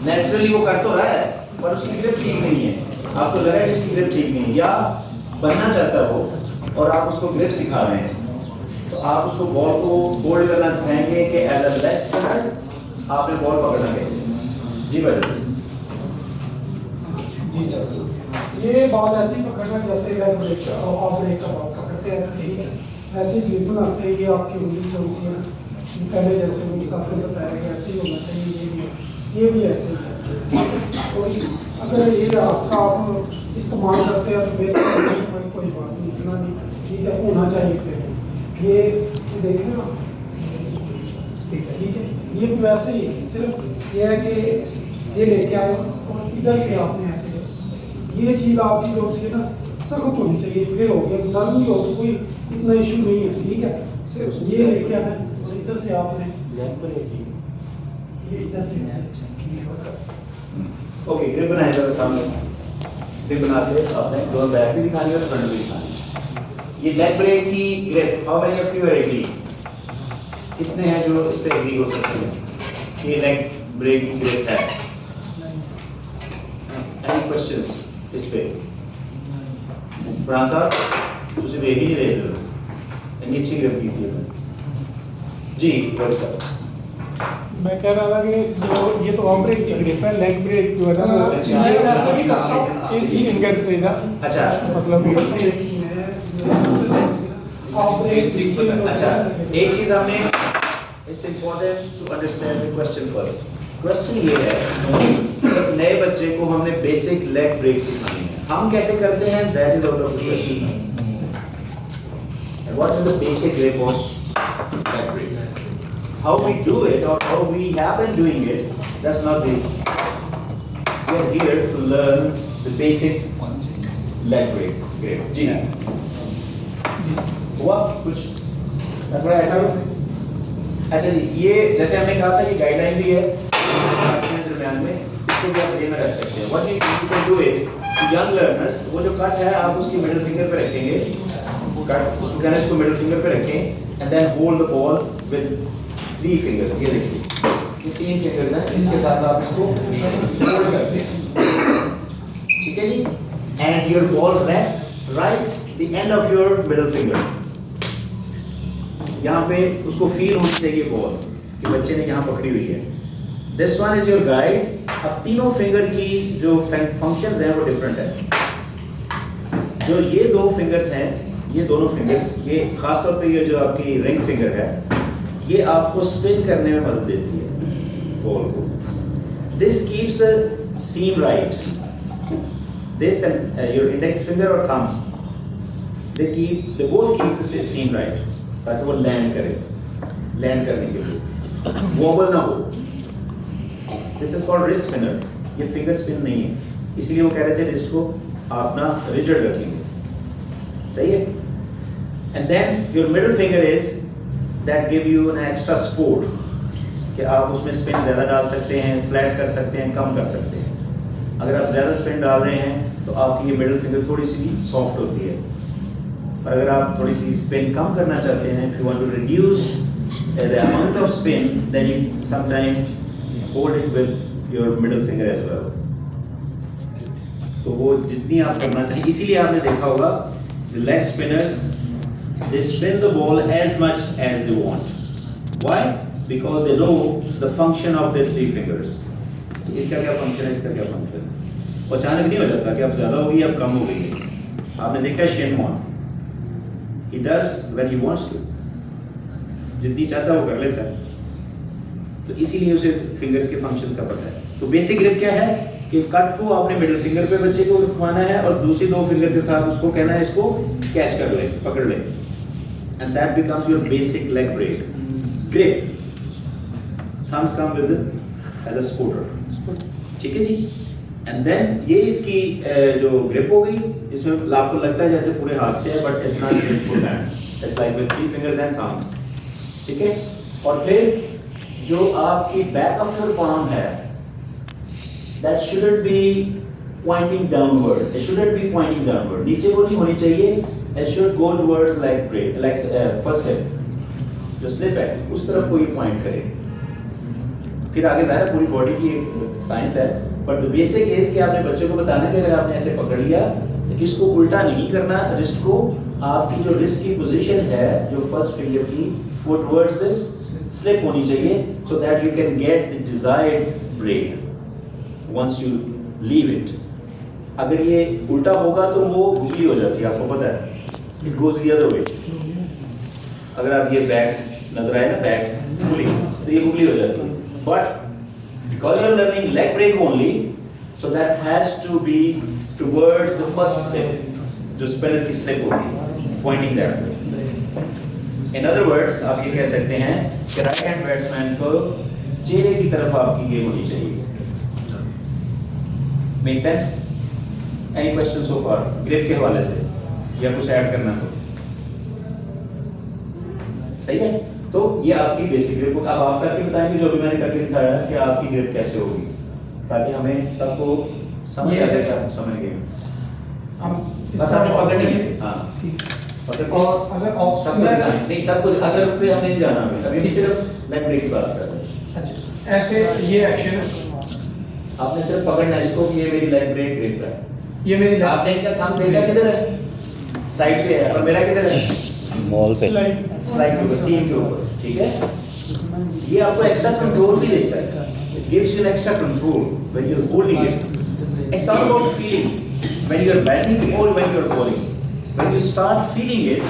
Naturally वो कर तो रहा है पर उसकी ग्रिप ठीक नहीं है, आपको लगा कि इसकी ग्रिप ठीक नहीं है, या बनना चाहता है वो और आप उसको ग्रिप सिखा रहे हैं, तो आप उसको बॉल को होल्ड करना सिखाएंगे कि एज अ लेग स्पिनर आपने बॉल पकड़ना कैसे। जी भाई जी सर, ये बॉल ऐसी पकड़ना जैसे लेग ब्रेक का ऑफ ब्रेक का बॉल पकड़ते हैं, ठीक है, ऐसे ग्रिप बनाते हैं। ये आपकी उंगली थोड़ी सी है पहले जैसे वो आपने बताया कि ऐसे ही होना चाहिए, ये भी ऐसे ही है। तो अगर ये आपका आप इस्तेमाल करते हैं तो मेरे कोई बात नहीं, इतना नहीं, ठीक है, होना चाहिए थे। ये देखें ना, ठीक है, ये भी वैसे ही है, सिर्फ ये है कि ये लेके आए और इधर से आपने ऐसे, ये चीज़ आपकी जो सी ना सख्त होनी चाहिए, फिर हो गया, नरम भी हो गया, कोई इतना इशू नहीं है, ठीक है। सिर्फ ये लेके आना और इधर से आपने ये इधर से ओके, ग्रिप बनाए जरा सामने, ग्रिप बना के आपने दोनों बैक भी दिखानी है और फ्रंट भी दिखानी है। ये लेग ब्रेक की grip, how many of you are agree? कितने हैं जो इस पे एग्री हो सकते हैं ये लेग ब्रेक की ग्रिप है? एनी क्वेश्चंस इस पे? फरहान साहब तुझे देख ही नहीं रहे थे, इतनी अच्छी ग्रिप की थी जी। वेलकम। मैं कह रहा था कि जो ये तो ऑफ ब्रेक की ग्रिप है, लेग ब्रेक जो है ना ये वैसे भी करता हूं इसी फिंगर से ना, अच्छा मतलब अच्छा, एक चीज हमने, it's important to understand the question first. Question ये है कि नए बच्चे को हमने बेसिक लेग ब्रेक सिखानी है, हम कैसे करते हैं, that is out of the question. What is the basic grip of leg break? How we do it or how we have been doing it, that's not the, we are here to learn the basic leg break. Great. जी हुआ कुछ थोड़ा ऐसा? अच्छा जी, ये जैसे हमने कहा था ये गाइडलाइन भी है अपने दरमियान में, इसको भी आप ध्यान में रख सकते हैं। What you can do is, young learners, वो जो कट है आप उसकी मिडिल फिंगर पे रखेंगे, कट उसको कहना है इसको मिडिल फिंगर पे रखें and then hold the ball with 3 fingers। ये देखिए ये 3 फिंगर्स हैं, इसके साथ आप इसको होल्ड करते हैं, ठीक है जी। And your ball rest right the end of your middle finger, यहाँ पे उसको फील होनी चाहिए बॉल कि बच्चे ने यहाँ पकड़ी हुई है। This one is your guide. अब तीनों फिंगर की जो फंक्शंस हैं वो डिफरेंट है। जो ये 2 फिंगर्स हैं, ये दोनों फिंगर्स, ये खासतौर पे ये जो आपकी रिंग फिंगर है, ये आपको स्पिन करने में मदद देती है बॉल को। This keeps the seam right, this and your index finger और thumb, they both keep the seam right, ताकि वो लैंड करे, लैंड करने के लिए वॉबल ना हो। This is called wrist spinner. ये फिंगर स्पिन नहीं है, इसलिए वो कह रहे थे रिस्ट को आप ना रिजिड रखेंगे, सही है। And then your middle finger is that give you an extra support कि आप उसमें स्पिन ज़्यादा डाल सकते हैं, फ्लैट कर सकते हैं, कम कर सकते हैं। अगर आप ज़्यादा स्पिन डाल रहे हैं तो आपकी ये मिडिल फिंगर थोड़ी सी सॉफ्ट होती है, और अगर आप थोड़ी सी स्पिन कम करना चाहते हैं, if you want to reduce the amount of spin, then you sometimes hold it with your middle finger as well। तो वो जितनी आप करना चाहिए, इसीलिए आपने देखा होगा the leg spinners, they spin the ball as much as they want. Why? Because they know the function of their 3 fingers. इसका क्या फंक्शन है, इसका क्या फंक्शन है। और अचानक नहीं हो जाता कि अब ज़्यादा होगी अब कम हो गई। आपने देखा Shane Warne, he does when he wants to, जितनी चाहता है वो कर लेता है। तो इसीलिए उसे फिंगर्स के फंक्शन का पता है। तो बेसिक ग्रिप क्या है कि कट को आपने मिडिल फिंगर पे बच्चे को रखवाना है और दूसरी 2 फिंगर के साथ उसको कहना है इसको कैच कर ले, पकड़ ले, and that becomes your basic leg break. Grip. Thumbs come with it as a supporter. ठीक है जी। And then ये इसकी जो grip हो गई, इसमें आपको लगता है जैसे पूरे हाथ से है, but it's not grip full hand. It's like with 3 fingers and thumb. ठीक है। और फिर जो आपकी back of your palm है, that shouldn't be pointing downward. It shouldn't be pointing downward. नीचे को नहीं होनी चाहिए। It should go towards like first step, जो slip है उस तरफ को ये point करे। फिर आगे ज़ाहिर है पूरी बॉडी की एक साइंस है, बट द बेसिक इज कि आपने बच्चों को बताना कि अगर आपने ऐसे पकड़ लिया तो इसको उल्टा नहीं करना, रिस्ट को, आपकी जो रिस्ट की पोजीशन है जो फर्स्ट फिंगर की वो टुवर्ड्स द स्लिप होनी चाहिए, so that you can get the desired break once you leave it. अगर ये उल्टा होगा तो वो गुगली हो जाती है, आपको पता है, it goes the other way. अगर आप ये बैक नजर आए ना, बैक गुगली, तो ये गुगली हो जाती है, but because you are learning leg break only, so that has to be towards the first step, जो स्पिनर की स्लिप होगी, pointing that way. In other words, आप ये कह सकते हैं कि राइट हैंड बैट्समैन को चेहरे की तरफ आपकी गेम होनी चाहिए। Make sense? Any questions so far? Grip के हवाले से या कुछ ऐड करना तो सही है। तो ये आपकी बेसिक ग्रिप, अब आप करके बताएंगे जो अभी मैंने करके दिखाया कि आपकी ग्रिप कैसे होगी, ताकि हमें सबको समझ आ सके, समझ गए हम बस आपने पकड़नी है। हाँ, और अगर ऑफ सब नहीं, सब कुछ अदर पे हमने नहीं जाना, अभी भी सिर्फ लेग ब्रेक की बात कर रहे हैं। अच्छा, ऐसे ये एक्शन आपने सिर्फ पकड़ना है इसको कि ये मेरी लेग ब्रेक ग्रिप है, ये मेरी आपने इनका थंब देखा किधर है, साइड पे है, और मेरा किधर है, मॉल पे स्लाइड के ऊपर, सीम के ऊपर, ठीक है। ये आपको एक्स्ट्रा कंट्रोल भी देता है, it gives you an extra control when you are holding it. It's all about feeling when you are batting और when you are bowling, when you start feeling it